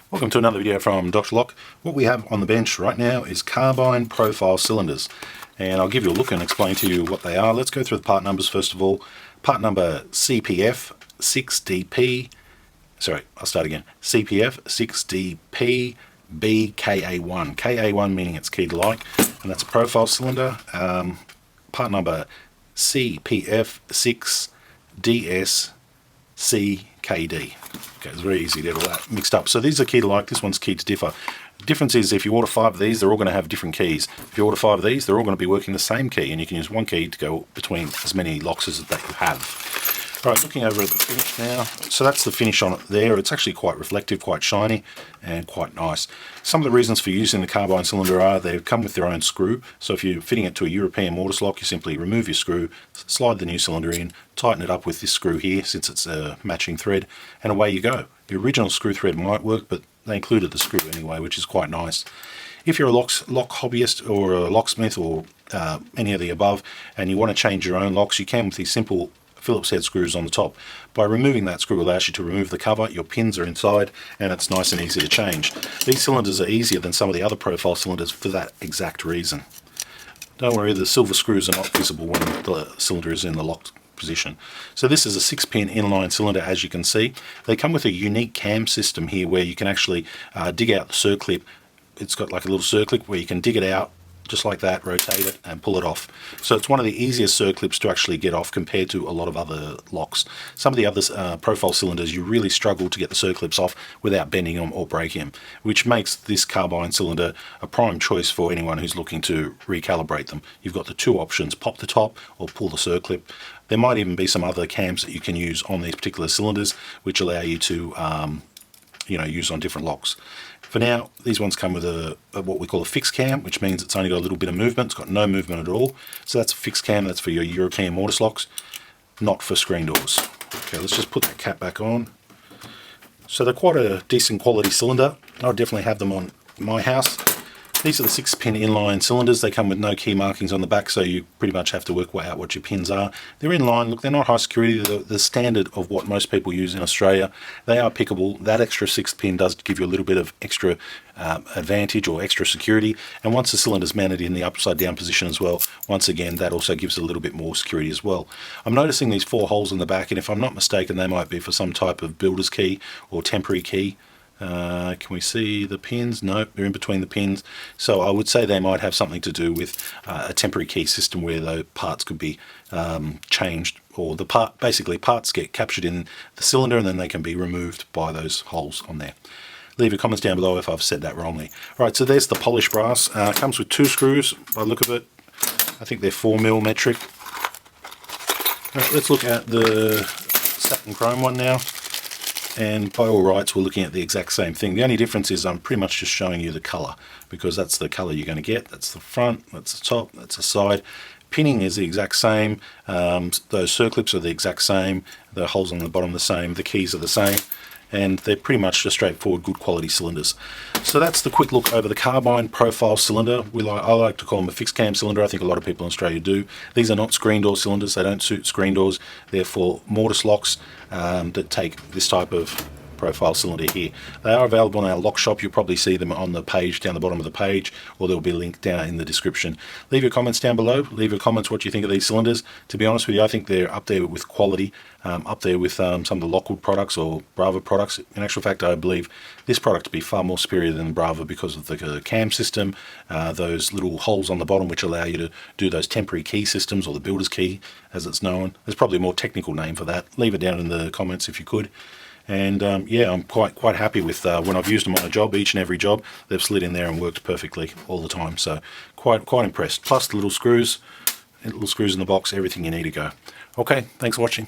Welcome to another video from Dr. Lock. What we have on the bench right now is Carbine profile cylinders, and I'll give you a look and explain to you what they are. Let's go through the part numbers first of all. Part number CPF 6DP, CPF 6DP BKA1. KA1 meaning it's key to like, and that's a profile cylinder. Part number CPF 6DS CKD. Okay, it's very easy to get all that mixed up. So these are key to like, this one's key to differ. The difference is if you order 5 of these, they're all going to have different keys. If you order 5 of these, they're all going to be working the same key, and you can use one key to go between as many locks as that you have. Alright, looking over at the finish now. So that's the finish on it there. It's actually quite reflective, quite shiny, and quite nice. Some of the reasons for using the Carbine cylinder are they come with their own screw. So if you're fitting it to a European mortise lock, you simply remove your screw, slide the new cylinder in, tighten it up with this screw here since it's a matching thread, and away you go. The original screw thread might work, but they included the screw anyway, which is quite nice. If you're a lock hobbyist or a locksmith or any of the above, and you want to change your own locks, you can with these simple Phillips head screws on the top. By removing that screw allows you to remove the cover, your pins are inside, and it's nice and easy to change. These cylinders are easier than some of the other profile cylinders for that exact reason. Don't worry, the silver screws are not visible when the cylinder is in the locked position. So this is a 6-pin inline cylinder, as you can see. They come with a unique cam system here where you can actually dig out the circlip. It's got like a little circlip where you can dig it out just like that, rotate it and pull it off. So it's one of the easiest circlips to actually get off compared to a lot of other locks. Some of the other profile cylinders, you really struggle to get the circlips off without bending them or breaking them, which makes this Carbine cylinder a prime choice for anyone who's looking to recalibrate them. You've got the two options, pop the top or pull the circlip. There might even be some other cams that you can use on these particular cylinders which allow you to use on different locks. For now, these ones come with a what we call a fixed cam, which means it's only got a little bit of movement. It's got no movement at all. So that's a fixed cam. That's for your European mortise locks, not for screen doors. Okay, let's just put that cap back on. So they're quite a decent quality cylinder. I'll definitely have them on my house. These are the 6-pin inline cylinders. They come with no key markings on the back, so you pretty much have to work out what your pins are. They're inline. Look, they're not high security. They're the standard of what most people use in Australia. They are pickable. That extra 6th pin does give you a little bit of extra advantage or extra security. And once the cylinder's mounted in the upside down position as well, once again, that also gives a little bit more security as well. I'm noticing these 4 holes in the back, and if I'm not mistaken, they might be for some type of builder's key or temporary key. Can we see the pins? No, they're in between the pins. So I would say they might have something to do with a temporary key system where the parts could be changed, or basically parts get captured in the cylinder and then they can be removed by those holes on there. Leave your comments down below if I've said that wrongly. Right, so there's the polished brass. Comes with 2 screws by the look of it. I think they're 4mm metric. Right, let's look at the Satin Chrome one now. And by all rights, we're looking at the exact same thing. The only difference is I'm pretty much just showing you the colour, because that's the colour you're going to get. That's the front, that's the top, that's the side. Pinning is the exact same. Those circlips are the exact same. The holes on the bottom are the same. The keys are the same. And they're pretty much just straightforward, good quality cylinders. So that's the quick look over the Carbine profile cylinder. I like to call them a fixed cam cylinder. I think a lot of people in Australia do. These are not screen door cylinders. They don't suit screen doors. They're for mortise locks that take this type of profile cylinder here. They are available in our lock shop. You'll probably see them on the page, down the bottom of the page, or there'll be a link down in the description. Leave your comments down below. Leave your comments what you think of these cylinders. To be honest with you, I think they're up there with quality, up there with some of the Lockwood products or Brava products. In actual fact, I believe this product to be far more superior than Brava because of the cam system, those little holes on the bottom which allow you to do those temporary key systems, or the builder's key as it's known. There's probably a more technical name for that. Leave it down in the comments if you could. And yeah, I'm quite happy with when I've used them on a job. Each and every job they've slid in there and worked perfectly all the time. So quite impressed. Plus the little screws in the box, everything you need to go. Okay, thanks for watching.